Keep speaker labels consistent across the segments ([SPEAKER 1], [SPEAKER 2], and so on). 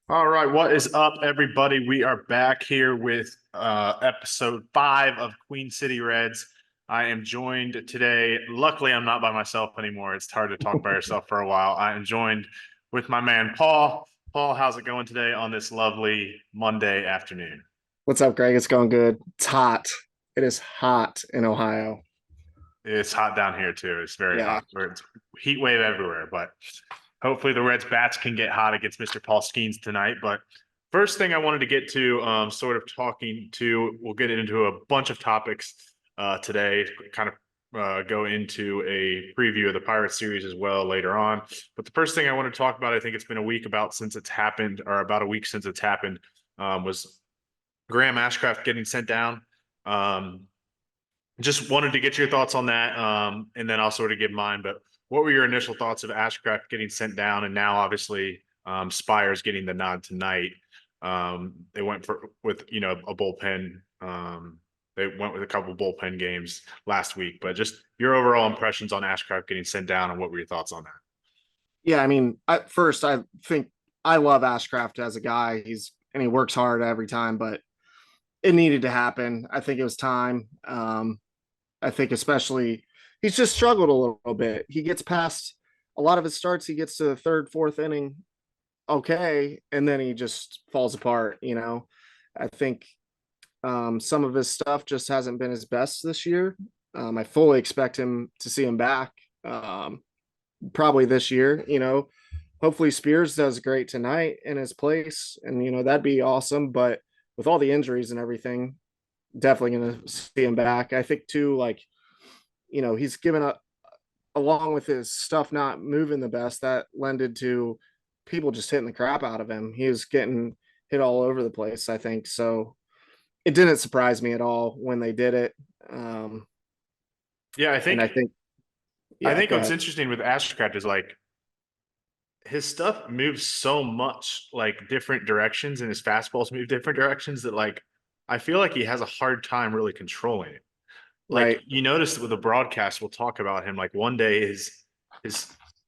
[SPEAKER 1] All right, what is up, everybody? We are back here with episode 5 of Queen City Reds. I am joined today. Luckily, I'm not by myself anymore. It's hard to talk by yourself for a while. I am joined with my man Paul. Paul, how's it going today on this lovely Monday afternoon?
[SPEAKER 2] What's up, Greg? It's going good. It's hot. It is hot in Ohio.
[SPEAKER 1] It's hot down here too. It's very
[SPEAKER 2] Yeah.
[SPEAKER 1] hot. It's heat wave everywhere, but hopefully the Reds bats can get hot against Mr. Paul Skeens tonight. But first thing I wanted to get to, sort of talking to, we'll get into a bunch of topics today, kind of go into a preview of the Pirates series as well later on. But the first thing I want to talk about, I think it's been a week about since it's happened, or about a week since it's happened, was Graham Ashcraft getting sent down. Um, just wanted to get your thoughts on that, and then I'll sort of give mine. But what were your initial thoughts of Ashcraft getting sent down, and now obviously Spires getting the nod tonight? They went with a bullpen. They went with a couple bullpen games last week, but just your overall impressions on Ashcraft getting sent down, and what were your thoughts on that?
[SPEAKER 2] Yeah. I mean, at first, I think I love Ashcraft as a guy. He works hard every time, but it needed to happen. I think it was time. I think especially he's just struggled a little bit. He gets past a lot of his starts. He gets to the third, fourth inning, okay, and then he just falls apart. I think some of his stuff just hasn't been his best this year. I fully expect him to see him back probably this year. Hopefully Spears does great tonight in his place, and that'd be awesome. But with all the injuries and everything, definitely going to see him back. I think too, like he's given up along with his stuff not moving the best. That lended to people just hitting the crap out of him. He was getting hit all over the place. I think so. It didn't surprise me at all when they did it.
[SPEAKER 1] Yeah,
[SPEAKER 2] And I think,
[SPEAKER 1] I
[SPEAKER 2] yeah,
[SPEAKER 1] think
[SPEAKER 2] go
[SPEAKER 1] what's
[SPEAKER 2] ahead.
[SPEAKER 1] interesting with Ashcraft is like his stuff moves so much like different directions, and his fastballs move different directions that like I feel like he has a hard time really controlling it. Like
[SPEAKER 2] Right.
[SPEAKER 1] you notice with the broadcast, we'll talk about him. Like one day his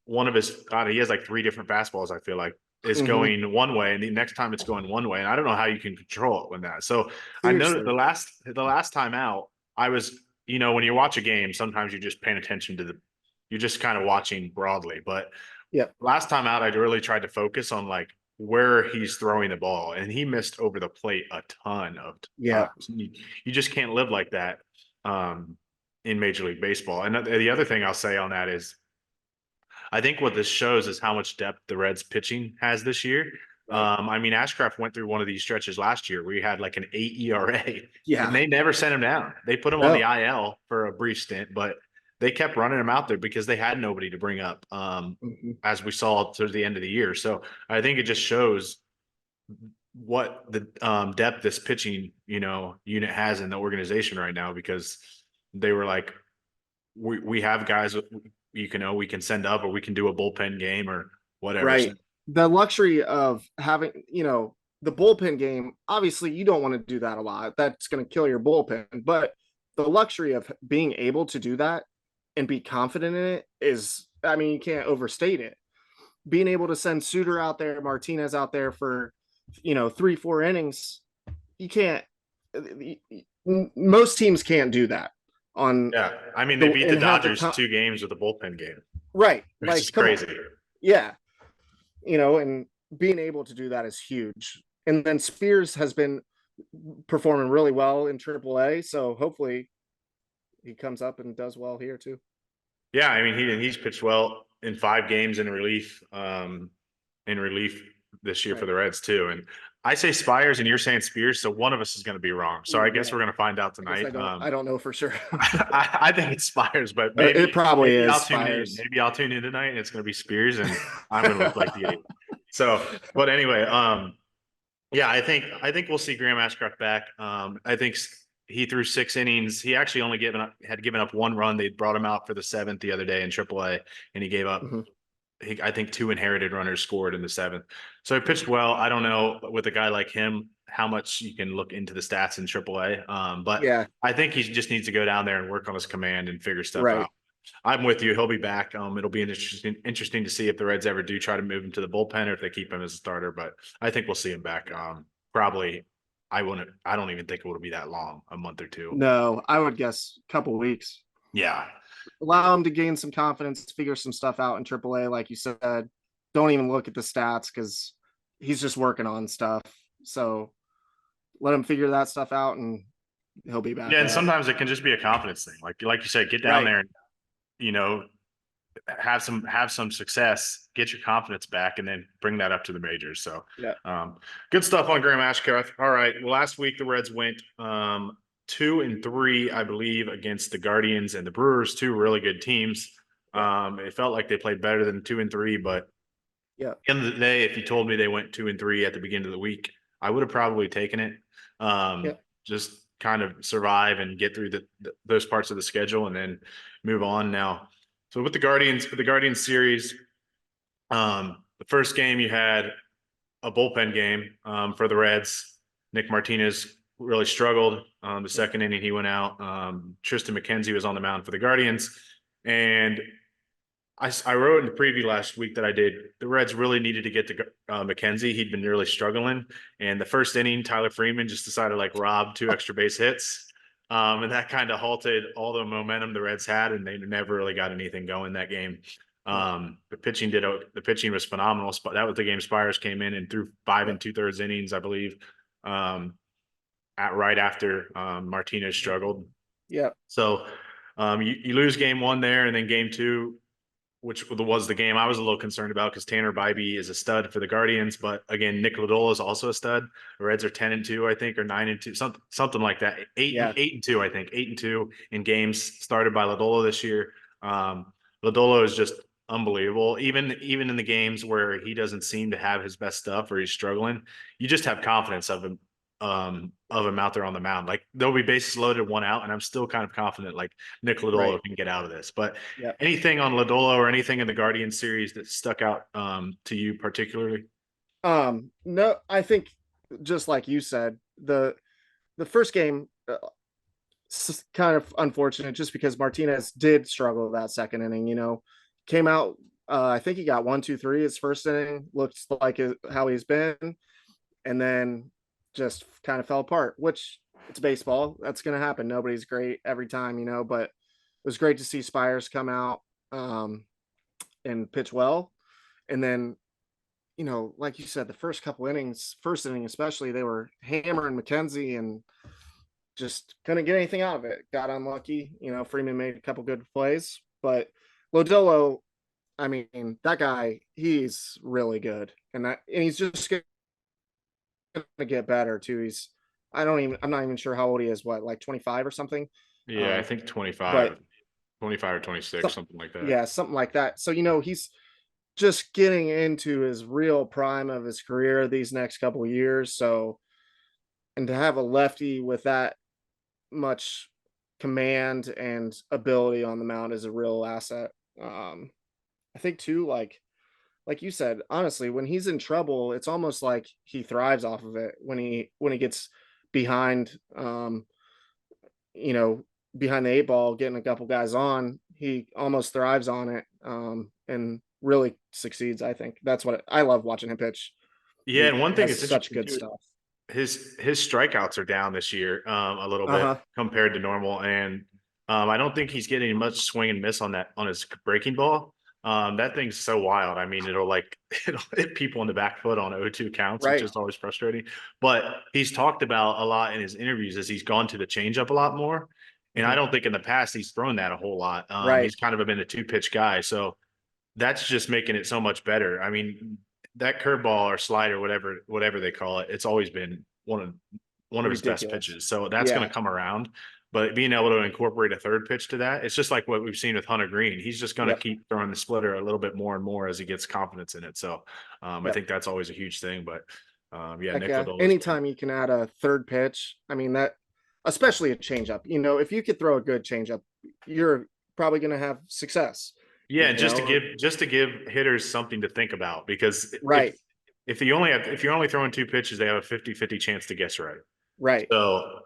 [SPEAKER 1] one of his God, he has like three different fastballs. I feel like is
[SPEAKER 2] Mm-hmm.
[SPEAKER 1] going one way, and the next time it's going one way, and I don't know how you can control it when that. So I know that
[SPEAKER 2] Seriously.
[SPEAKER 1] the last time out, I was when you watch a game, sometimes you're just paying attention to you're just kind of watching broadly. But
[SPEAKER 2] Yep.
[SPEAKER 1] last time out, I really tried to focus on like where he's throwing the ball, and he missed over the plate a ton of
[SPEAKER 2] Yeah.
[SPEAKER 1] times. You just can't live like that um, in Major League Baseball. And the other thing I'll say on that is, I think what this shows is how much depth the Reds pitching has this year.
[SPEAKER 2] Right.
[SPEAKER 1] I mean, Ashcraft went through one of these stretches last year where he had like an 8 ERA, and
[SPEAKER 2] Yeah.
[SPEAKER 1] they never sent him down. They put him on the
[SPEAKER 2] No.
[SPEAKER 1] IL for a brief stint, but they kept running him out there because they had nobody to bring up,
[SPEAKER 2] Mhm.
[SPEAKER 1] as we saw towards the end of the year. So I think it just shows what the depth this pitching unit has in the organization right now, because they were like, we have guys we can send up, or we can do a bullpen game or whatever. So
[SPEAKER 2] Right. The luxury of having, the bullpen game, obviously you don't want to do that a lot. That's going to kill your bullpen. But the luxury of being able to do that and be confident in it is, I mean, you can't overstate it. Being able to send Suter out there, Martinez out there for, 3, 4 innings, you can't, most teams can't do that on
[SPEAKER 1] yeah, I mean they
[SPEAKER 2] the,
[SPEAKER 1] beat the
[SPEAKER 2] and have
[SPEAKER 1] Dodgers 2 games with a bullpen game,
[SPEAKER 2] right.
[SPEAKER 1] which is
[SPEAKER 2] Like, come on.
[SPEAKER 1] crazy.
[SPEAKER 2] Yeah. And being able to do that is huge. And then Spears has been performing really well in AAA, so hopefully he comes up and does well here too.
[SPEAKER 1] Yeah, I mean he's pitched well in 5 games in relief this year for
[SPEAKER 2] Right.
[SPEAKER 1] the Reds too. And I say Spires and you're saying Spears, so one of us is going to be wrong. So I
[SPEAKER 2] Ooh,
[SPEAKER 1] guess
[SPEAKER 2] yeah.
[SPEAKER 1] we're going to find out
[SPEAKER 2] I guess I
[SPEAKER 1] tonight.
[SPEAKER 2] don't. I don't know for sure.
[SPEAKER 1] I think it's Spires, but
[SPEAKER 2] It probably
[SPEAKER 1] maybe
[SPEAKER 2] is
[SPEAKER 1] I'll tune in.
[SPEAKER 2] Spires.
[SPEAKER 1] Maybe I'll tune in tonight, and it's going to be Spears, and I'm going to look like the idiot. So, but anyway, yeah, I think we'll see Graham Ashcraft back. I think he threw 6 innings. He actually only had given up 1 run. They brought him out for the 7th the other day in AAA, and he gave up.
[SPEAKER 2] Mhm.
[SPEAKER 1] I think 2 inherited runners scored in the 7th. So he pitched well. I don't know with a guy like him how much you can look into the stats in AAA. But
[SPEAKER 2] Yeah.
[SPEAKER 1] I think he just needs to go down there and work on his command and figure stuff
[SPEAKER 2] Right.
[SPEAKER 1] out. I'm with you. He'll be back. It'll be interesting to see if the Reds ever do try to move him to the bullpen or if they keep him as a starter. But I think we'll see him back. Probably. I wouldn't. I don't even think it will be that long, a month or two.
[SPEAKER 2] No, I would guess a couple weeks.
[SPEAKER 1] Yeah.
[SPEAKER 2] Allow him to gain some confidence, figure some stuff out in AAA, like you said. Don't even look at the stats because he's just working on stuff. So let him figure that stuff out, and he'll be back.
[SPEAKER 1] Yeah, and sometimes it can just be a confidence thing. Like you said, get down there and have some success, get your confidence back, and then bring that up to the majors. So good stuff on Graham Ashcraft. All right. Well, last week the Reds went 2-3, I believe, against the Guardians and the Brewers, two really good teams. It felt like they played better than 2-3, but at the end of the day, if you told me they went 2-3 at the beginning of the week, I would have probably taken it. Just kind of survive and get through those parts of the schedule and then move on now. So with the Guardians series, the first game you had a bullpen game for the Reds. Nick Martinez really struggled. The second inning he went out. Tristan McKenzie was on the mound for the Guardians. And I wrote in the preview last week that I did, the Reds really needed to get to McKenzie. He'd been really struggling. And the first inning, Tyler Freeman just decided to rob 2 extra base hits. And that kind of halted all the momentum the Reds had, and they never really got anything going that game. The pitching was phenomenal. That was the game Spires came in and threw 5 2/3 innings, I believe, right after Martinez struggled.
[SPEAKER 2] Yeah.
[SPEAKER 1] So you lose game 1 there, and then game 2, which was the game I was a little concerned about because Tanner Bybee is a stud for the Guardians. But again, Nick Lodolo is also a stud. The Reds are 10-2, I think, or 9-2, something like that. 8-2, I think, 8-2 in games started by Lodolo this year. Lodolo is just unbelievable. Even in the games where he doesn't seem to have his best stuff or he's struggling, you just have confidence of him out there on the mound. There'll be bases loaded, 1 out, and I'm still kind of confident Nick Lodolo can get out of this. But anything on Lodolo or anything in the Guardian series that stuck out to you particularly?
[SPEAKER 2] No, I think just like you said, the first game kind of unfortunate just because Martinez did struggle that second inning, came out, I think he got 1, 2, 3 his first inning, looked like how he's been, and then just kind of fell apart, which it's baseball. That's going to happen. Nobody's great every time, but it was great to see Spires come out and pitch well. And then, like you said, the first inning especially, they were hammering McKenzie and just couldn't get anything out of it. Got unlucky. Freeman made a couple good plays, but Lodolo, I mean, that guy, he's really good. And he's just going to get better too. I'm not even sure how old he is. What, 25 or something?
[SPEAKER 1] Yeah, I think 25 or 26, something like that.
[SPEAKER 2] Yeah, something like that. So, he's just getting into his real prime of his career these next couple of years. So, and to have a lefty with that much command and ability on the mound is a real asset. I think too, like you said, honestly, when he's in trouble, it's almost like he thrives off of it when he gets behind, behind the 8 ball, getting a couple guys on, he almost thrives on it, and really succeeds. I think that's what I love watching him pitch.
[SPEAKER 1] Yeah. And one thing is
[SPEAKER 2] such good stuff.
[SPEAKER 1] His strikeouts are down this year a little bit compared to normal. And I don't think he's getting much swing and miss on his breaking ball. That thing's so wild. I mean, it'll hit people in the back foot on 0-2 counts, which is always frustrating. But he's talked about a lot in his interviews as he's gone to the changeup a lot more. And I don't think in the past he's thrown that a whole lot. He's kind of been a 2-pitch guy. So that's just making it so much better. I mean, that curveball or slider, whatever they call it, it's always been one of his best pitches. So that's going to come around. But being able to incorporate a third pitch to that, it's just like what we've seen with Hunter Green. He's just going to keep throwing the splitter a little bit more and more as he gets confidence in it. So I think that's always a huge thing. But
[SPEAKER 2] anytime you can add a third pitch, I mean, that, especially a changeup, if you could throw a good changeup, you're probably going to have success.
[SPEAKER 1] Yeah, just to give hitters something to think about, because if you're only throwing 2 pitches, they have a 50-50 chance to guess right.
[SPEAKER 2] Right.
[SPEAKER 1] So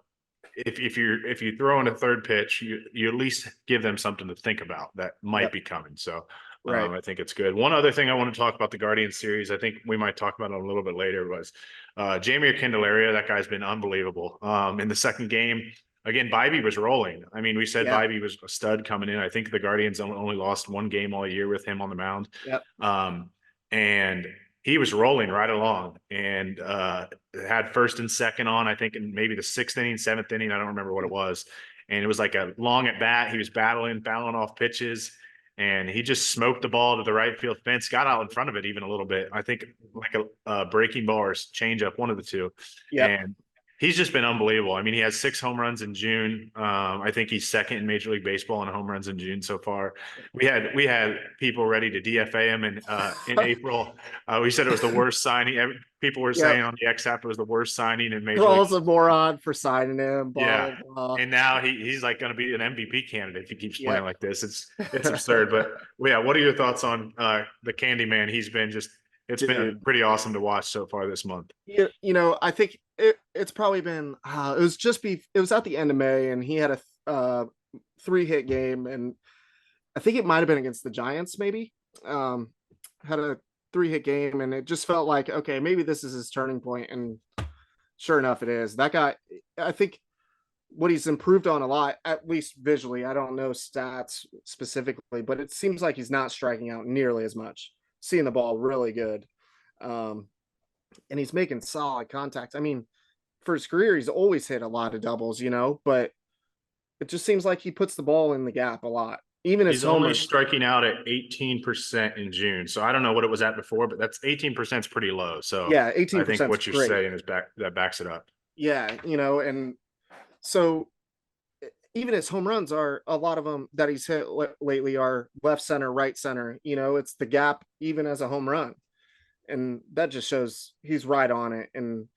[SPEAKER 1] if you throw in a third pitch, you at least give them something to think about that might be coming. So
[SPEAKER 2] Right.
[SPEAKER 1] I think it's good. One other thing I want to talk about the Guardian series, I think we might talk about it a little bit later, was Jeimer Candelario. That guy's been unbelievable. In the second game, again, Bibee was rolling. I mean, we said
[SPEAKER 2] Yeah.
[SPEAKER 1] Bibee was a stud coming in. I think the Guardians only lost one game all year with him on the mound.
[SPEAKER 2] Yep.
[SPEAKER 1] And he was rolling right along and had first and second on, I think, in maybe the sixth inning, seventh inning. I don't remember what it was. And it was like a long at bat. He was battling off pitches, and he just smoked the ball to the right field fence, got out in front of it even a little bit. I think like a breaking ball or change up, one of the two.
[SPEAKER 2] Yep.
[SPEAKER 1] And he's just been unbelievable. I mean, he has 6 home runs in June. I think he's second in Major League Baseball in home runs in June so far. We had people ready to DFA him in April. We said it was the worst signing. People were saying on the X app it was the worst signing in Major
[SPEAKER 2] Paul's
[SPEAKER 1] League.
[SPEAKER 2] a moron for signing him.
[SPEAKER 1] Yeah,
[SPEAKER 2] Blah.
[SPEAKER 1] and now he's like going to be an MVP candidate if he keeps playing like this. It's absurd. But yeah, what are your thoughts on the Candyman? He's been just been pretty awesome to watch so far this month.
[SPEAKER 2] You know, I think it's probably been it was at the end of May, and he had a 3-hit game, and I think it might have been against the Giants, maybe. Had a 3-hit game, and it just felt like, okay, maybe this is his turning point, and sure enough, it is. That guy, I think what he's improved on a lot, at least visually, I don't know stats specifically, but it seems like he's not striking out nearly as much, seeing the ball really good. And he's making solid contact. I mean, for his career, he's always hit a lot of doubles, you know, but it just seems like he puts the ball in the gap a lot. Even
[SPEAKER 1] he's only striking out at 18% in June. So I don't know what it was at before, but that's 18% is pretty low. So
[SPEAKER 2] yeah, 18%.
[SPEAKER 1] I think what you're saying is that backs it up.
[SPEAKER 2] Yeah, you know, and so even his home runs are, a lot of them that he's hit lately are left center, right center. You know, it's the gap even as a home run, and that just shows he's right on it. And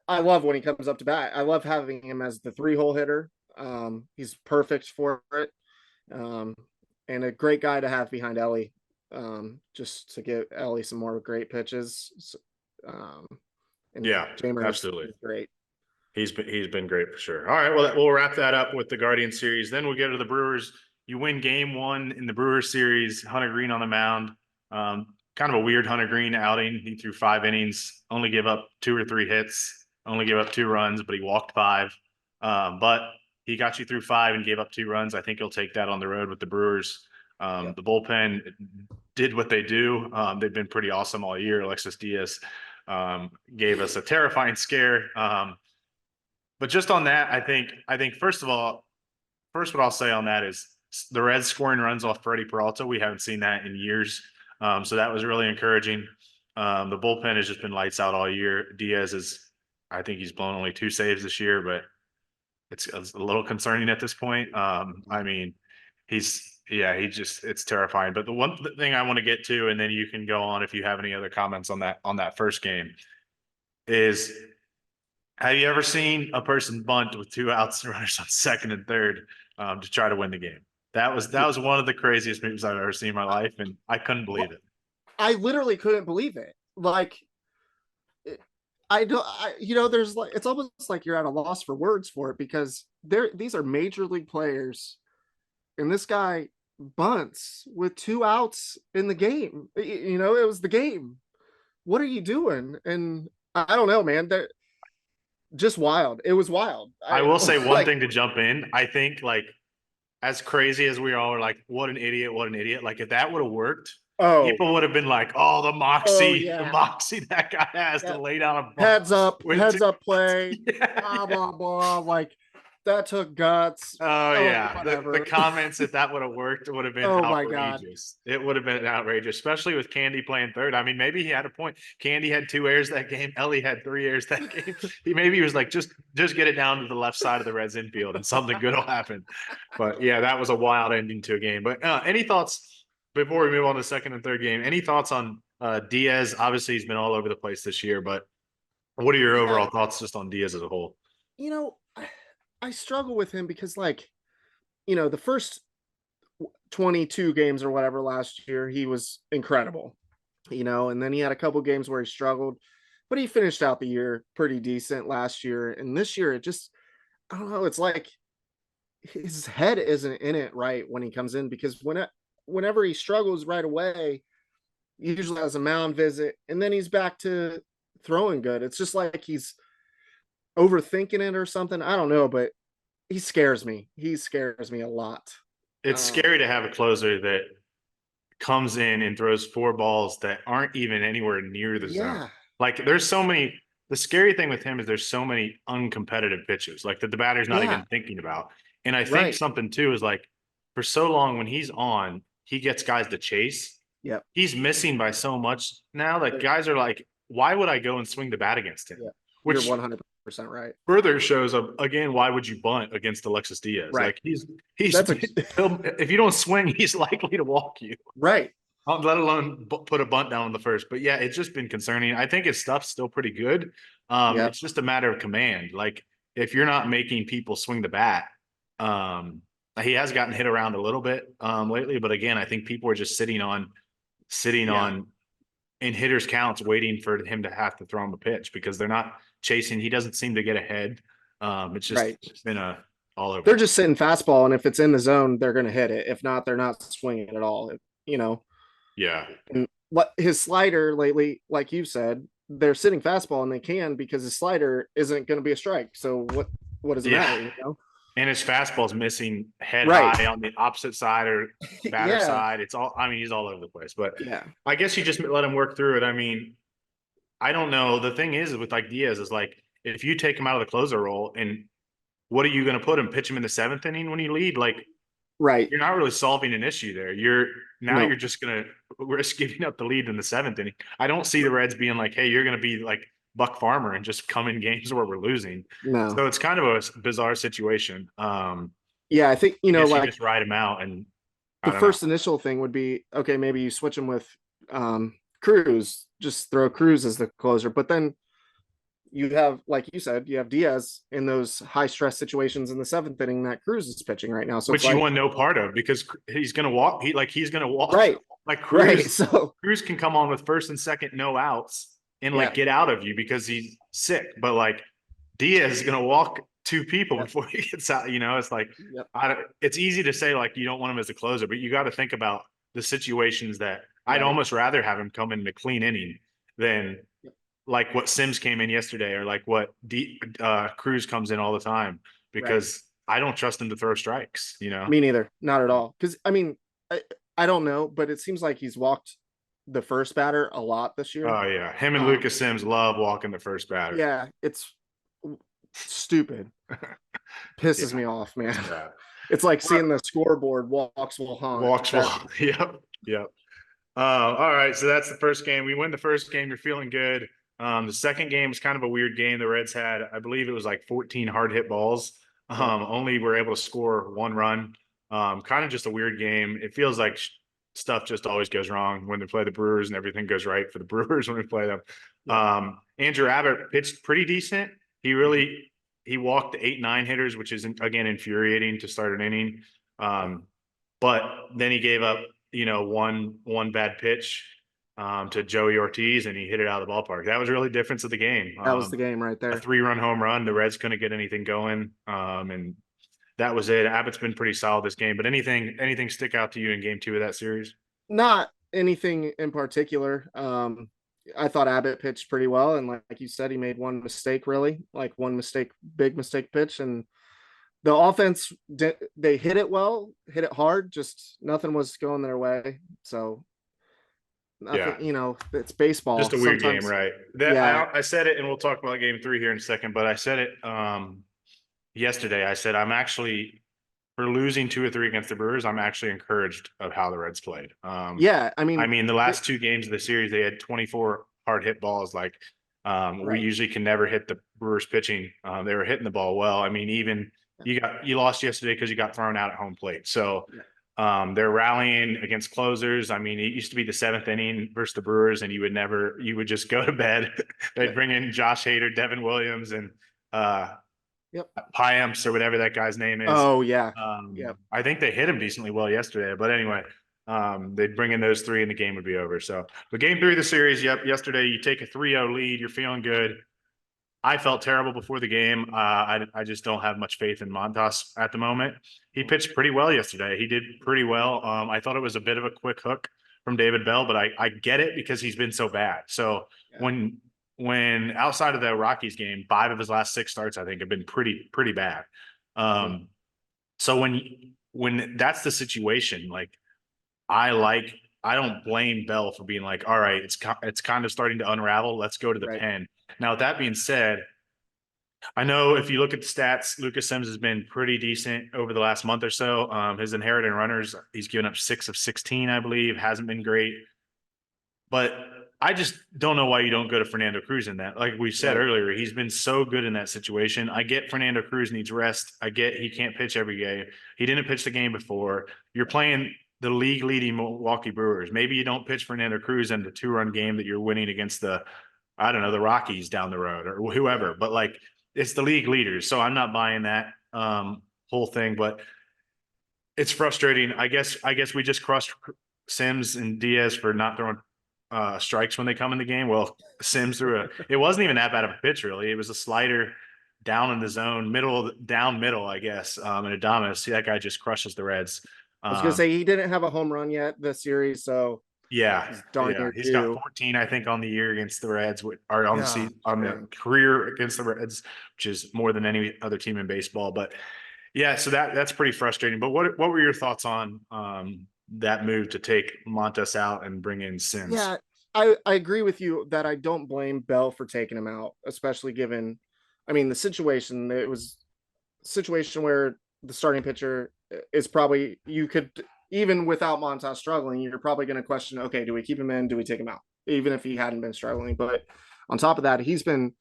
[SPEAKER 2] I love when he comes up to bat. I love having him as the 3-hole hitter. He's perfect for it, and a great guy to have behind Elly, just to give Elly some more great pitches. And
[SPEAKER 1] yeah,
[SPEAKER 2] Jeimer
[SPEAKER 1] absolutely
[SPEAKER 2] great.
[SPEAKER 1] He's been great for sure. All right, well, we'll wrap that up with the Guardian series. Then we'll get to the Brewers. You win game 1 in the Brewers series. Hunter Green on the mound. Kind of a weird Hunter Green outing. He threw 5 innings, only gave up 2 or 3 hits, only gave up 2 runs, but he walked 5. But he got you through 5 and gave up 2 runs. I think he'll take that on the road with the Brewers. The bullpen did what they do. They've been pretty awesome all year. Alexis Diaz gave us a terrifying scare. But just on that, I think first what I'll say on that is the Reds scoring runs off Freddie Peralta. We haven't seen that in years. So that was really encouraging. The bullpen has just been lights out all year. Diaz I think he's blown only 2 saves this year, but it's a little concerning at this point. I mean, it's terrifying. But the one thing I want to get to, and then you can go on if you have any other comments on that first game, is have you ever seen a person bunt with 2 outs and runners on second and third to try to win the game? That was one of the craziest moves I've ever seen in my life, and I couldn't believe it.
[SPEAKER 2] I literally couldn't believe it. Like, there's like, it's almost like you're at a loss for words for it, because these are major league players, and this guy bunts with 2 outs in the game. You know, it was the game. What are you doing? And I don't know, man. They're just wild. It was wild.
[SPEAKER 1] I will say one thing to jump in. I think, like, as crazy as we all are, like, what an idiot. Like, if that would have worked, people would have been like, oh, the moxie that guy has to lay down a bunt.
[SPEAKER 2] Heads up play, blah, blah, blah. Like, that took guts.
[SPEAKER 1] Yeah. The comments, if that would have worked, it would have been outrageous. It would have been outrageous, especially with Candy playing third. I mean, maybe he had a point. Candy had 2 errors that game. Elly had 3 errors that game. He was like, just get it down to the left side of the Reds infield and something good will happen. But yeah, that was a wild ending to a game. But any thoughts before we move on to the second and third game? Any thoughts on Diaz? Obviously, he's been all over the place this year, but what are your overall thoughts just on Diaz as a whole?
[SPEAKER 2] You know, I struggle with him because, like, you know, the first 22 games or whatever last year, he was incredible, you know, and then he had a couple games where he struggled. but he finished out the year pretty decent last year. And this year, it just, I don't know. It's like his head isn't in it right when he comes in, because whenever he struggles right away, he usually has a mound visit and then he's back to throwing good. It's just like he's overthinking it or something. I don't know, but he scares me. He scares me a lot.
[SPEAKER 1] It's scary to have a closer that comes in and throws four balls that aren't even anywhere near the zone.
[SPEAKER 2] Yeah.
[SPEAKER 1] Like there's so many. The scary thing with him is there's so many uncompetitive pitches, like that the batter's not
[SPEAKER 2] Yeah.
[SPEAKER 1] even thinking about. And I think
[SPEAKER 2] Right.
[SPEAKER 1] something too is like for so long when he's on, he gets guys to chase.
[SPEAKER 2] Yep.
[SPEAKER 1] He's missing by so much now that guys are like, why would I go and swing the bat against him?
[SPEAKER 2] Yeah. You're
[SPEAKER 1] Which
[SPEAKER 2] 100% right.
[SPEAKER 1] further shows again why would you bunt against Alexis Diaz?
[SPEAKER 2] Right.
[SPEAKER 1] Like he's
[SPEAKER 2] That's
[SPEAKER 1] if you don't swing, he's likely to walk you.
[SPEAKER 2] right.
[SPEAKER 1] Let alone put a bunt down on the first. But yeah, it's just been concerning. I think his stuff's still pretty good.
[SPEAKER 2] Yep.
[SPEAKER 1] It's just a matter of command. Like if you're not making people swing the bat, he has gotten hit around a little bit lately. But again, I think people are just sitting on in hitters counts, waiting for him to have to throw him a pitch because they're not chasing. He doesn't seem to get ahead. It's just it's been all over.
[SPEAKER 2] They're just sitting fastball, and if it's in the zone, they're going to hit it. If not, they're not swinging at all. You know.
[SPEAKER 1] Yeah.
[SPEAKER 2] And what his slider lately, like you said, they're sitting fastball, and they can because his slider isn't going to be a strike. So what does it matter? You know.
[SPEAKER 1] And his fastball's missing head high on the opposite side or batter side. It's all, I mean, he's all over the place, but I guess you just let him work through it. I mean, I don't know. The thing is with like Diaz is like, if you take him out of the closer role and what are you going to put him, pitch him in the seventh inning when you lead? Like, you're not really solving an issue there. You're just going to risk giving up the lead in the seventh inning. I don't see the Reds being like, hey, you're going to be like Buck Farmer and just come in games where we're losing.
[SPEAKER 2] No.
[SPEAKER 1] So it's kind of a bizarre situation.
[SPEAKER 2] I think, like
[SPEAKER 1] just ride him out. And
[SPEAKER 2] the first initial thing would be, okay, maybe you switch him with Cruz, just throw Cruz as the closer. But then you have, like you said, you have Diaz in those high stress situations in the seventh inning that Cruz is pitching right now. So
[SPEAKER 1] which you want no part of because he's going to walk. He's going to walk.
[SPEAKER 2] Right.
[SPEAKER 1] Like Cruz,
[SPEAKER 2] right. So
[SPEAKER 1] Cruz can come on with first and second, no outs and like get out of you because he's sick. But like Diaz is going to walk two people before he gets out. You know, it's like, it's easy to say like, you don't want him as a closer, but you got to think about the situations that I'd almost rather have him come in a clean inning than like what Sims came in yesterday or like what Cruz comes in all the time because I don't trust him to throw strikes, you know?
[SPEAKER 2] Me neither. Not at all. Cause I mean, I don't know, but it seems like he's walked the first batter a lot this year.
[SPEAKER 1] Oh yeah. Him and Lucas Sims love walking the first batter.
[SPEAKER 2] Yeah. It's stupid. Pisses me off, man. Yeah. It's like seeing the scoreboard walks will haunt.
[SPEAKER 1] Walks will haunt. Yep. All right. So that's the first game. We win the first game. You're feeling good. The second game was kind of a weird game. The Reds had, I believe it was like 14 hard hit balls. Only were able to score one run. Kind of just a weird game. It feels like stuff just always goes wrong when they play the Brewers and everything goes right for the Brewers when we play them. Andrew Abbott pitched pretty decent. He walked 8-9 hitters, which is again infuriating to start an inning. But then he gave up, one bad pitch to Joey Ortiz, and he hit it out of the ballpark. That was really the difference of the game.
[SPEAKER 2] That was the game right there.
[SPEAKER 1] A 3-run home run. The Reds couldn't get anything going, and that was it. Abbott's been pretty solid this game. But anything stick out to you in Game 2 of that series?
[SPEAKER 2] Not anything in particular. I thought Abbott pitched pretty well, and like you said, he made one mistake, really, like one mistake, big mistake pitch, and the offense they hit it well, hit it hard, just nothing was going their way. So nothing, it's baseball.
[SPEAKER 1] Just a weird game, right? I said it, and we'll talk about Game 3 here in a second, but I said it yesterday. I said I'm actually, for losing 2 or 3 against the Brewers, I'm actually encouraged of how the Reds played. I mean, the last 2 games of the series, they had 24 hard hit balls. Like we usually can never hit the Brewers pitching. They were hitting the ball well. I mean, even you lost yesterday because you got thrown out at home plate. So they're rallying against closers. I mean, it used to be the 7th inning versus the Brewers, and you would just go to bed. They'd bring in Josh Hader, Devin Williams, and Piamps or whatever that guy's name is.
[SPEAKER 2] Oh yeah.
[SPEAKER 1] I think they hit him decently well yesterday, but anyway, They'd bring in those three and the game would be over. So, but game three of the series, yep, yesterday you take a 3-0 lead, you're feeling good. I felt terrible before the game. I just don't have much faith in Montas at the moment. He pitched pretty well yesterday. He did pretty well. I thought it was a bit of a quick hook from David Bell, but I get it because he's been so bad. So when outside of the Rockies game, 5 of his last 6 starts, I think, have been pretty bad. So when that's the situation, like I don't blame Bell for being like, all right, it's kind of starting to unravel. Let's go to the pen. Now, with that being said, I know if you look at the stats, Lucas Sims has been pretty decent over the last month or so. His inherited runners, he's given up 6 of 16, I believe, hasn't been great. But I just don't know why you don't go to Fernando Cruz in that. Like we said earlier, he's been so good in that situation. I get Fernando Cruz needs rest. I get he can't pitch every game. He didn't pitch the game before. You're playing the league leading Milwaukee Brewers. Maybe you don't pitch Fernando Cruz in the 2-run game that you're winning against the Rockies down the road or whoever, but like it's the league leaders. So I'm not buying that whole thing, but it's frustrating. I guess we just crushed Sims and Diaz for not throwing strikes when they come in the game. Well, Sims threw it wasn't even that bad of a pitch, really. It was a slider down in the zone, middle, I guess. And Adames, see, that guy just crushes the Reds.
[SPEAKER 2] I was gonna say he didn't have a home run yet this series, so
[SPEAKER 1] yeah, he's got 14, I think, on the year against the Reds, or on the career against the Reds, which is more than any other team in baseball. But yeah, so that's pretty frustrating. But what were your thoughts on that move to take Montas out and bring in Sims?
[SPEAKER 2] Yeah, I agree with you that I don't blame Bell for taking him out, especially given, I mean, the situation. It was a situation where the starting pitcher is probably, you could, even without Montas struggling, you're probably going to question, okay, do we keep him in? Do we take him out? Even if he hadn't been struggling. But on top of that, he's been,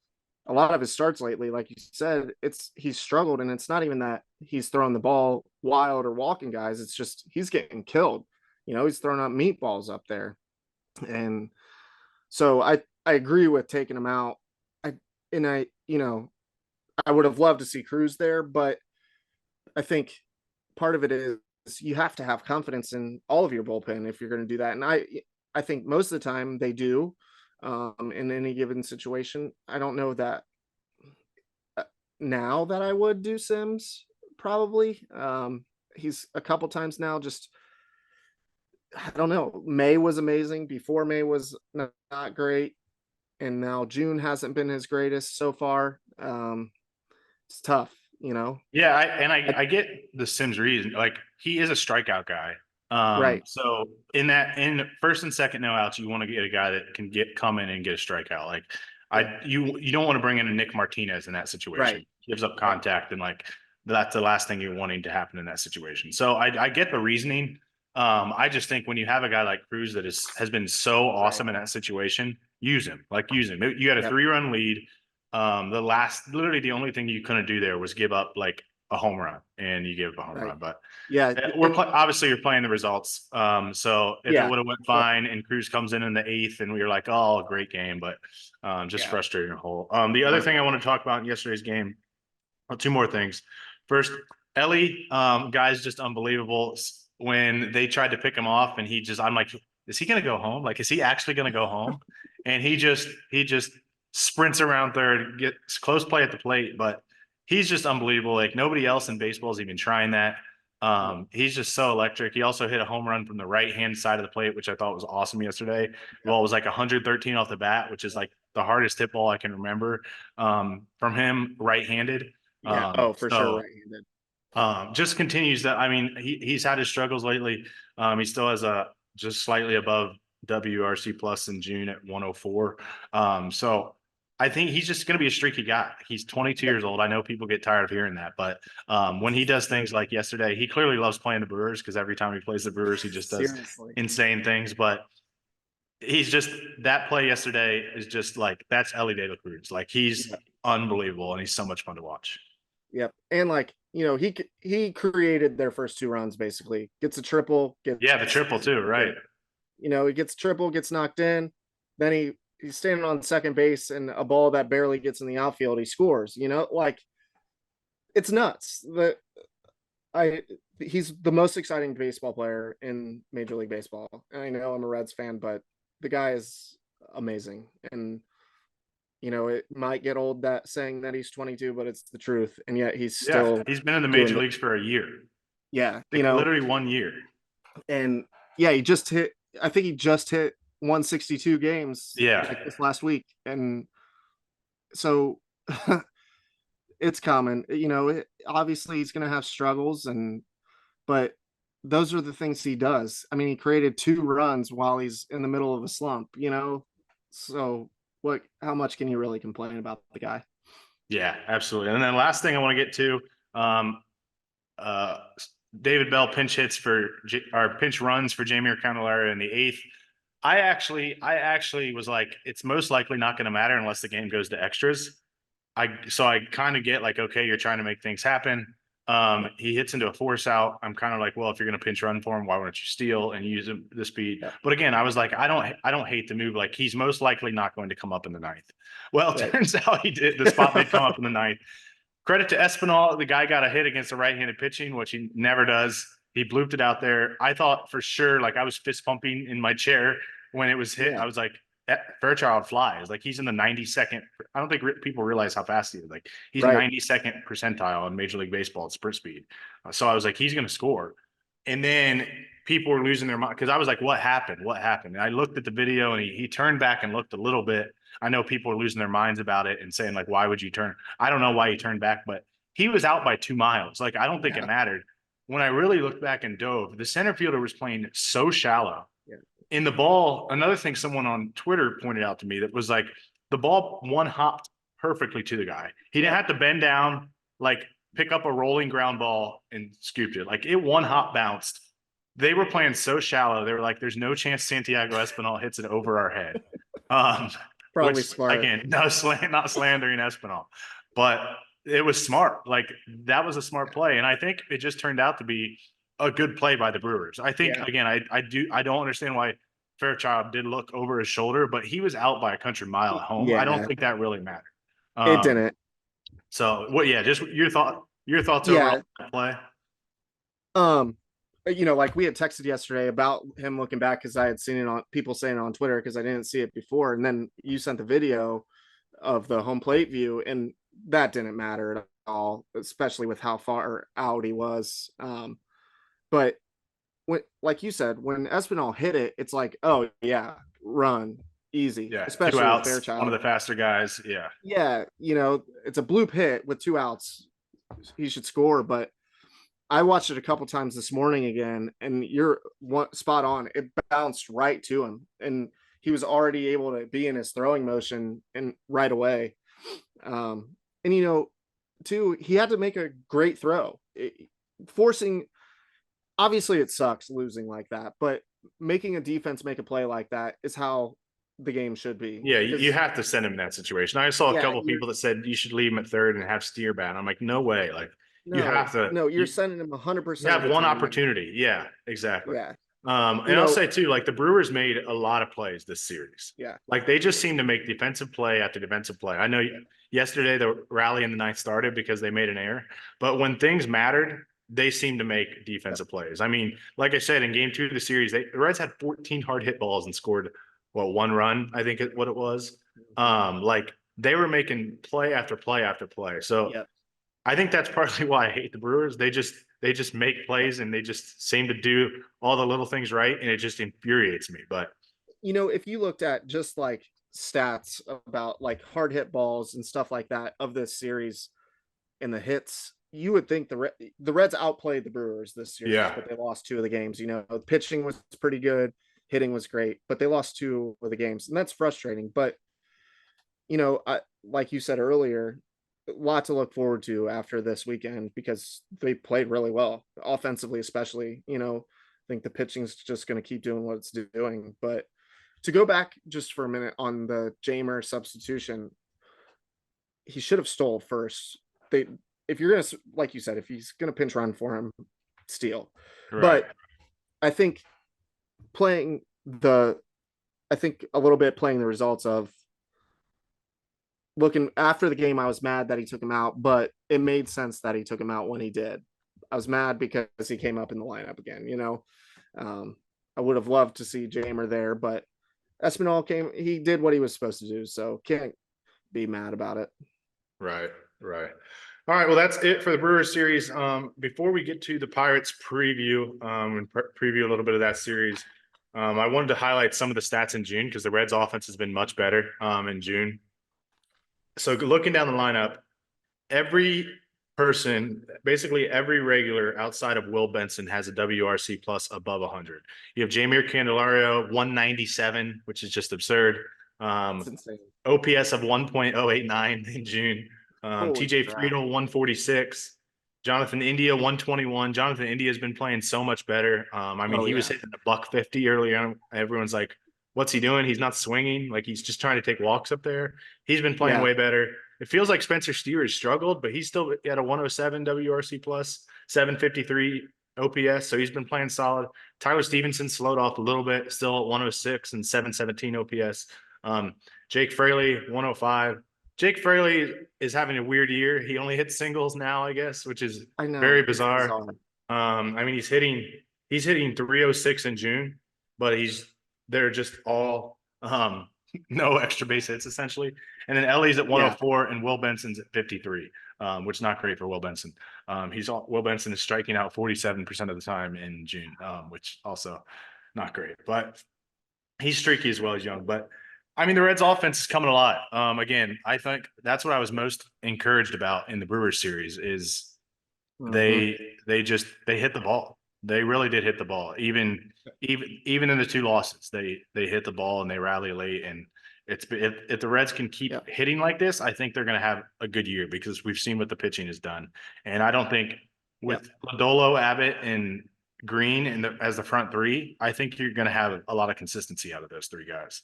[SPEAKER 2] a lot of his starts lately, like you said, he's struggled, and it's not even that he's throwing the ball wild or walking guys. It's just he's getting killed. He's throwing up meatballs up there. And so I agree with taking him out. I would have loved to see Cruz there, but I think part of it is you have to have confidence in all of your bullpen if you're going to do that. And I think most of the time they do in any given situation. I don't know that now that I would do Sims probably. He's a couple times now just, I don't know. May was amazing. Before May was not great. And now June hasn't been his greatest so far. It's tough,
[SPEAKER 1] Yeah, I get the Sims reason. Like, he is a strikeout guy.
[SPEAKER 2] Right.
[SPEAKER 1] So in first and second no outs, you want to get a guy that can come in and get a strikeout. Like you don't want to bring in a Nick Martinez in that situation.
[SPEAKER 2] Right.
[SPEAKER 1] He gives up contact, and like that's the last thing you're wanting to happen in that situation. So I get the reasoning. I just think when you have a guy like Cruz that has been so awesome in that situation, use him. You had a 3-run lead. Literally the only thing you couldn't do there was give up like a home run, and you give up a home run. But
[SPEAKER 2] yeah,
[SPEAKER 1] obviously you're playing the results. So if it would have went fine and Cruz comes in the 8th and we were like, oh, great game, but just frustrating a whole. The other thing I want to talk about in yesterday's game, well, 2 more things. First, Elly, guy's just unbelievable. When they tried to pick him off, and I'm like, is he going to go home? Like, is he actually going to go home? And he just sprints around third, gets close play at the plate, but he's just unbelievable. Like, nobody else in baseball is even trying that. He's just so electric. He also hit a home run from the right-hand side of the plate, which I thought was awesome yesterday. Well, it was like 113 off the bat, which is like the hardest hit ball I can remember from him, right-handed.
[SPEAKER 2] For sure, right-handed.
[SPEAKER 1] Just continues that. I mean, he's had his struggles lately. He still has just slightly above WRC plus in June at 104. So I think he's just going to be a streaky guy. He's 22 years old. I know people get tired of hearing that, but when he does things like yesterday, he clearly loves playing the Brewers, because every time he plays the Brewers, he just does insane things. But he's just, that play yesterday is just like, that's Elly De La Cruz. Like, he's unbelievable, and he's so much fun to watch.
[SPEAKER 2] Yep. And like, he created their first 2 runs, basically. Gets a triple.
[SPEAKER 1] The triple too, right?
[SPEAKER 2] He gets triple, gets knocked in. Then he's standing on second base, and a ball that barely gets in the outfield, he scores. Like, it's nuts. he's the most exciting baseball player in Major League Baseball. And I know I'm a Reds fan, but the guy is amazing. And it might get old that saying that he's 22, but it's the truth. And yet he's
[SPEAKER 1] Yeah,
[SPEAKER 2] still
[SPEAKER 1] he's been in the
[SPEAKER 2] doing
[SPEAKER 1] major
[SPEAKER 2] it.
[SPEAKER 1] leagues for a year,
[SPEAKER 2] Yeah,
[SPEAKER 1] like literally 1 year.
[SPEAKER 2] and yeah, he just hit. I think he just hit 162 games
[SPEAKER 1] Yeah,
[SPEAKER 2] like this last week, and so it's common. Obviously he's going to have struggles, but those are the things he does. I mean, he created 2 runs while he's in the middle of a slump. So what? How much can you really complain about the guy?
[SPEAKER 1] yeah, absolutely. And then last thing I want to get to, um, uh, David Bell pinch hits for or pinch runs for Jeimer Candelario in the eighth. I actually was like, it's most likely not going to matter unless the game goes to extras. I kind of get like, okay, you're trying to make things happen. He hits into a force out. I'm kind of like, well, if you're going to pinch run for him, why wouldn't you steal and use the speed?
[SPEAKER 2] Yeah.
[SPEAKER 1] But again, I was like, I don't hate the move. Like he's most likely not going to come up in the ninth. Well, it
[SPEAKER 2] Right.
[SPEAKER 1] turns out he did. The spot did come up in the ninth. Credit to Espinal. The guy got a hit against the right-handed pitching, which he never does. He blooped it out there. I thought for sure, like I was fist pumping in my chair when it was hit.
[SPEAKER 2] Yeah.
[SPEAKER 1] I was like, Fairchild flies. Like he's in the 92nd. I don't think people realize how fast he is. Like he's
[SPEAKER 2] Right.
[SPEAKER 1] 92nd percentile in Major League Baseball at sprint speed. So I was like, he's going to score. And then people were losing their mind because I was like, what happened? What happened? And I looked at the video and he turned back and looked a little bit. I know people are losing their minds about it and saying like, why would you turn? I don't know why he turned back, but he was out by 2 miles. Like, I don't think it mattered. When I really looked back and dove, the center fielder was playing so shallow.
[SPEAKER 2] Yeah.
[SPEAKER 1] In the ball, another thing someone on Twitter pointed out to me that was like the ball one hopped perfectly to the guy. He didn't have to bend down, like pick up a rolling ground ball and scooped it. Like it one hop bounced. They were playing so shallow. They were like, there's no chance Santiago Espinal hits it over our head. Um,
[SPEAKER 2] Probably
[SPEAKER 1] which
[SPEAKER 2] smart.
[SPEAKER 1] again, not slandering Espinal, but it was smart. Like that was a smart play. And I think it just turned out to be a good play by the Brewers. I think again, I don't understand why Fairchild did look over his shoulder, but he was out by a country mile at home. I don't
[SPEAKER 2] Yeah,
[SPEAKER 1] think that really mattered.
[SPEAKER 2] it didn't.
[SPEAKER 1] So what? Yeah, just your thoughts overall
[SPEAKER 2] Yeah.
[SPEAKER 1] on that play.
[SPEAKER 2] Um, like we had texted yesterday about him looking back because I had seen it on people saying it on Twitter because I didn't see it before, and then you sent the video of the home plate view, and that didn't matter at all, especially with how far out he was. But when, like you said, when Espinal hit it, it's like, oh yeah, run easy,
[SPEAKER 1] Yeah, two
[SPEAKER 2] especially with
[SPEAKER 1] outs, one of
[SPEAKER 2] Fairchild.
[SPEAKER 1] the faster guys. Yeah,
[SPEAKER 2] Yeah, it's a bloop hit with 2 outs. He should score, but I watched it a couple times this morning again, and you're spot on. It bounced right to him, and he was already able to be in his throwing motion and right away. And too, he had to make a great throw, forcing. Obviously, it sucks losing like that, but making a defense make a play like that is how the game should be.
[SPEAKER 1] yeah, you have to send him in that situation. I saw a
[SPEAKER 2] Yeah,
[SPEAKER 1] couple of people that said you should leave him at third and have Steer bat. I'm like, no way. Like you have to.
[SPEAKER 2] no, you're
[SPEAKER 1] You,
[SPEAKER 2] sending him
[SPEAKER 1] you
[SPEAKER 2] 100% of
[SPEAKER 1] have
[SPEAKER 2] the
[SPEAKER 1] one
[SPEAKER 2] time.
[SPEAKER 1] opportunity. Yeah, exactly.
[SPEAKER 2] Yeah,
[SPEAKER 1] And I'll say too, like the Brewers made a lot of plays this series.
[SPEAKER 2] yeah,
[SPEAKER 1] Like they just seem to make defensive play after defensive play. I know yesterday the rally in the ninth started because they made an error, but when things mattered, they seem to make defensive plays. I mean, like I said, in game 2 of the series, the Reds had 14 hard hit balls and scored well 1 run, I think what it was. Like they were making play after play after play. So
[SPEAKER 2] yeah.
[SPEAKER 1] I think that's partly why I hate the Brewers. They just make plays and they just seem to do all the little things right, and it just infuriates me. But
[SPEAKER 2] If you looked at just like stats about like hard hit balls and stuff like that of this series and the hits, you would think the Reds outplayed the Brewers this series,
[SPEAKER 1] yeah,
[SPEAKER 2] but they lost 2 of the games. The pitching was pretty good, hitting was great, but they lost 2 of the games, and that's frustrating. But like you said earlier, a lot to look forward to after this weekend because they played really well offensively, especially. I think the pitching is just going to keep doing what it's doing. But to go back just for a minute on the Jeimer substitution, he should have stole first. If you're gonna, like you said, if he's gonna pinch run for him, steal.
[SPEAKER 1] right.
[SPEAKER 2] But I think playing the, I think a little bit playing the results of looking after the game, I was mad that he took him out, but it made sense that he took him out when he did. I was mad because he came up in the lineup again. I would have loved to see Jeimer there, but Espinal he did what he was supposed to do, so can't be mad about it.
[SPEAKER 1] Right, right. All right, well, that's it for the Brewers series. Before we get to the Pirates preview, and preview a little bit of that series, I wanted to highlight some of the stats in June because the Reds offense has been much better in June. So looking down the lineup, every person, basically every regular outside of Will Benson has a WRC plus above 100. You have Jeimer Candelario, 197, which is just absurd.
[SPEAKER 2] That's insane.
[SPEAKER 1] OPS of 1.089 in June.
[SPEAKER 2] Holy
[SPEAKER 1] TJ
[SPEAKER 2] crap.
[SPEAKER 1] Friedel, 146. Jonathan India, 121. Jonathan India has been playing so much better. He was hitting a $150 earlier. Everyone's like, what's he doing? He's not swinging. Like, he's just trying to take walks up there. He's been playing way better. It feels like Spencer Steer has struggled, but he's still at a 107 WRC plus, 753 OPS. So he's been playing solid. Tyler Stevenson slowed off a little bit, still at 106 and 717 OPS. Jake Fraley, 105. Jake Fraley is having a weird year. He only hits singles now, I guess, which is very bizarre. He's hitting 306 in June, but they're just all no extra base hits essentially. And then Elly's at 104 and Will Benson's at 53, which is not great for Will Benson. Will Benson is striking out 47% of the time in June, which also not great, but he's streaky as well as young. But the Reds offense is coming alive. Again, I think that's what I was most encouraged about in the Brewers series is they hit the ball. They really did hit the ball. Even in the two losses, they hit the ball and they rally late. And if the Reds can keep hitting like this, I think they're going to have a good year because we've seen what the pitching has done. And I don't think with Lodolo, Abbott, and Green as the front three, I think you're going to have a lot of consistency out of those three guys.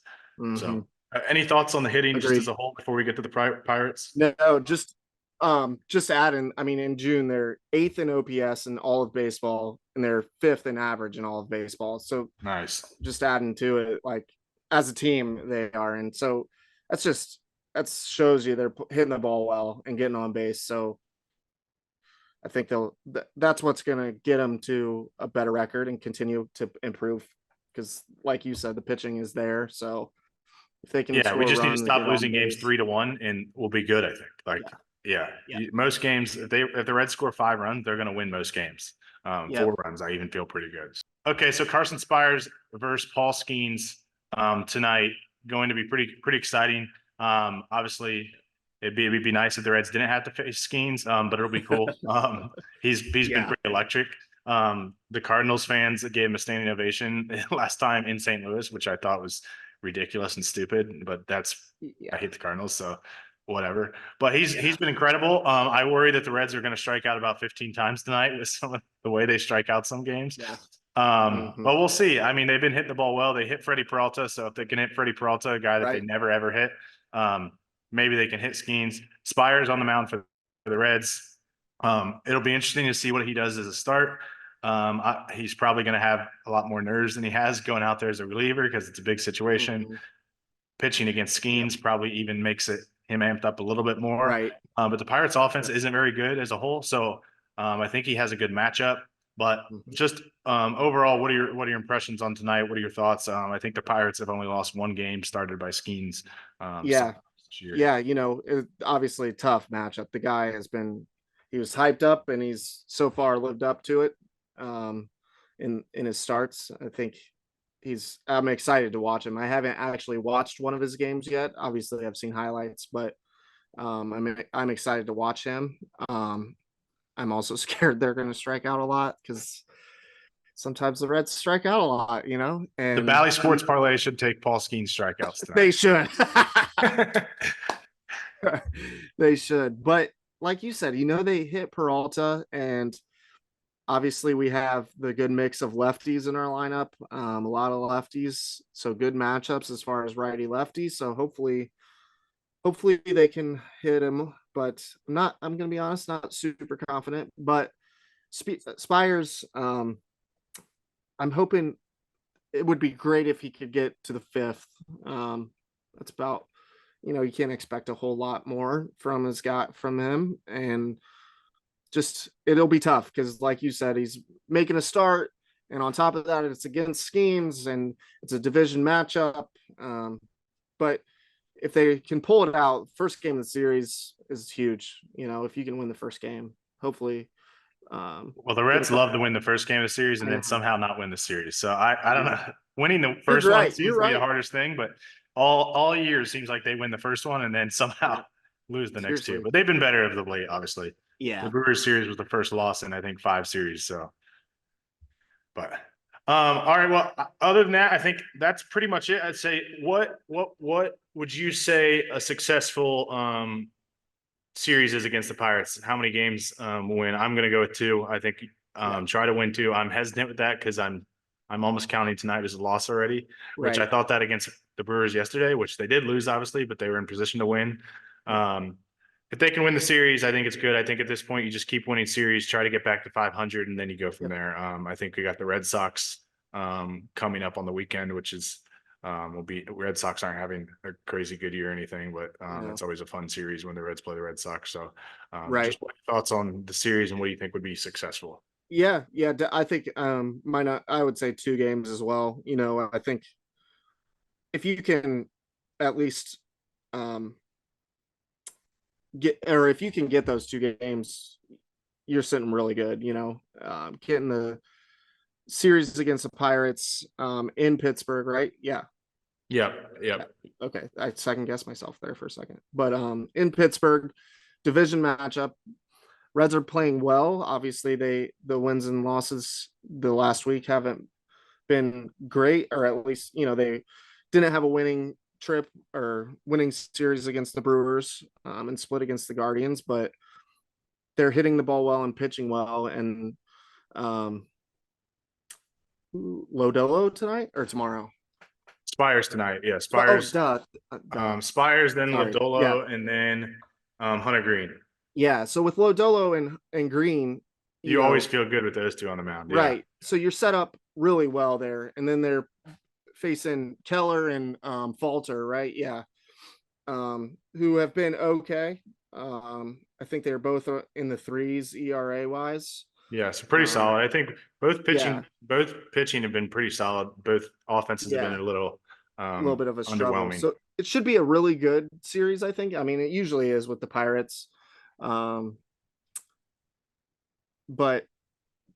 [SPEAKER 1] So, any thoughts on the hitting just as a whole before we get to the Pirates?
[SPEAKER 2] No, just adding. In June they're 8th in OPS in all of baseball, and they're 5th in average in all of baseball. So
[SPEAKER 1] nice.
[SPEAKER 2] Just adding to it, like as a team they are, and so that shows you they're hitting the ball well and getting on base. So I think that's what's going to get them to a better record and continue to improve because, like you said, the pitching is there. So if they can,
[SPEAKER 1] we just need to stop losing games 3-1, and we'll be good. I think. Most games, if the Reds score 5 runs, they're going to win most games. 4 runs, I even feel pretty good. Okay, so Carson Spires versus Paul Skeens tonight, going to be pretty exciting. Obviously, it'd be nice if the Reds didn't have to face Skeens, but it'll be cool. He's been pretty electric. The Cardinals fans gave him a standing ovation last time in St. Louis, which I thought was ridiculous and stupid, but I hate the Cardinals, so whatever. But he's been incredible. I worry that the Reds are going to strike out about 15 times tonight with some of the way they strike out some games. But we'll see. They've been hitting the ball well. They hit Freddie Peralta, so if they can hit Freddie Peralta, a guy that they never ever hit, maybe they can hit Skeens. Spires on the mound for the Reds. It'll be interesting to see what he does as a start. He's probably going to have a lot more nerves than he has going out there as a reliever because it's a big situation. Pitching against Skeens probably even makes him amped up a little bit more. But the Pirates offense isn't very good as a whole. So I think he has a good matchup. But just overall, what are your impressions on tonight? What are your thoughts? I think the Pirates have only lost 1 game started by Skeens.
[SPEAKER 2] Obviously a tough matchup. The guy he was hyped up and he's so far lived up to it in his starts. I think I'm excited to watch him. I haven't actually watched one of his games yet. Obviously I've seen highlights, but I'm excited to watch him. I'm also scared they're going to strike out a lot because sometimes the Reds strike out a lot, and
[SPEAKER 1] the Bally Sports Parlay should take Paul Skeens strikeouts tonight.
[SPEAKER 2] They should. They should. But like you said, they hit Peralta, and obviously we have the good mix of lefties in our lineup. A lot of lefties, so good matchups as far as righty lefty. So hopefully they can hit him, but I'm going to be honest, not super confident, but Spires, I'm hoping it would be great if he could get to the 5th. That's about, you can't expect a whole lot more from him. And just it'll be tough because, like you said, he's making a start, and on top of that, it's against Skeens and it's a division matchup. But if they can pull it out, first game of the series is huge. If you can win the first game, hopefully.
[SPEAKER 1] Well, the Reds love to win the first game of the series and then somehow not win the series. So I don't know. Winning the first one seems to be the hardest thing, but all year it seems like they win the first one and then somehow lose the next two. But they've been better of the late, obviously.
[SPEAKER 2] Yeah.
[SPEAKER 1] The Brewers series was the first loss in I think 5 series. So, but all right. Well, other than that, I think that's pretty much it. I'd say what would you say a successful series is against the Pirates? How many games win? I'm going to go with 2. I think try to win 2. I'm hesitant with that because I'm almost counting tonight as a loss already, which I thought that against the Brewers yesterday, which they did lose obviously, but they were in position to win. If they can win the series, I think it's good. I think at this point you just keep winning series, try to get back to 500, and then you go from there. I think we got the Red Sox coming up on the weekend, which is will be Red Sox aren't having a crazy good year or anything, but it's always a fun series when the Reds play the Red Sox. So just what your thoughts on the series and what you think would be successful?
[SPEAKER 2] Yeah, I think I would say 2 games as well. I think if you can at least if you can get those 2 games, you're sitting really good. Getting the series against the Pirates in Pittsburgh, right? Yeah.
[SPEAKER 1] Yep.
[SPEAKER 2] Okay, I second guessed myself there for a second, but in Pittsburgh, division matchup. Reds are playing well. Obviously, the wins and losses the last week haven't been great, or at least they didn't have a winning trip or winning series against the Brewers and split against the Guardians, but they're hitting the ball well and pitching well. And Lodolo tonight or tomorrow?
[SPEAKER 1] Spires tonight. Yeah, Spires. Spires, then Lodolo, and then Hunter Green.
[SPEAKER 2] Yeah. So with Lodolo and Green,
[SPEAKER 1] you always feel good with those 2 on the mound. Yeah.
[SPEAKER 2] Right. So you're set up really well there. And then they're facing Keller and Falter, right? Yeah. Who have been okay. I think they're both in the 3s ERA wise.
[SPEAKER 1] Yeah, so pretty solid. I think both pitching have been pretty solid. Both offenses have been a little
[SPEAKER 2] bit of a struggle.
[SPEAKER 1] underwhelming.
[SPEAKER 2] So it should be a really good series, I think. I mean, it usually is with the Pirates. But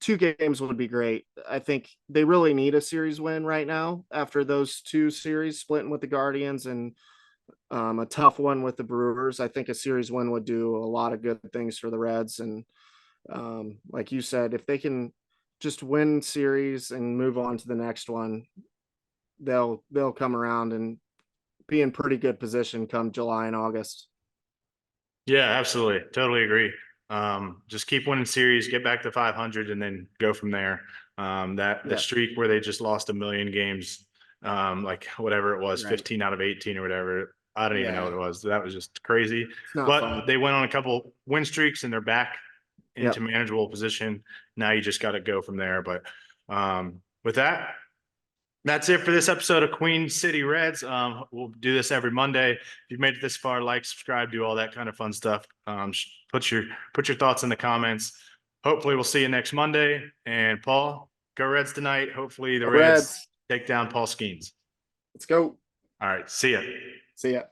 [SPEAKER 2] 2 games would be great. I think they really need a series win right now after those 2 series splitting with the Guardians and a tough one with the Brewers. I think a series win would do a lot of good things for the Reds. And like you said, if they can just win series and move on to the next one, they'll come around and be in pretty good position come July and August.
[SPEAKER 1] Yeah, absolutely. Totally agree. Just keep winning series, get back to 500, and then go from there. The streak where they just lost 1 million games, like whatever it was, 15 out of 18 or whatever. I don't even know what it was. That was just crazy. But fun. They went on a couple win streaks and they're back into manageable position. Now you just got to go from there. But with that, that's it for this episode of Queen City Reds. We'll do this every Monday. If you've made it this far, like, subscribe, do all that kind of fun stuff. Put your thoughts in the comments. Hopefully we'll see you next Monday. And Paul, go Reds tonight. Hopefully the Reds take down Paul Skeens.
[SPEAKER 2] Let's go.
[SPEAKER 1] All right. See ya.
[SPEAKER 2] See ya.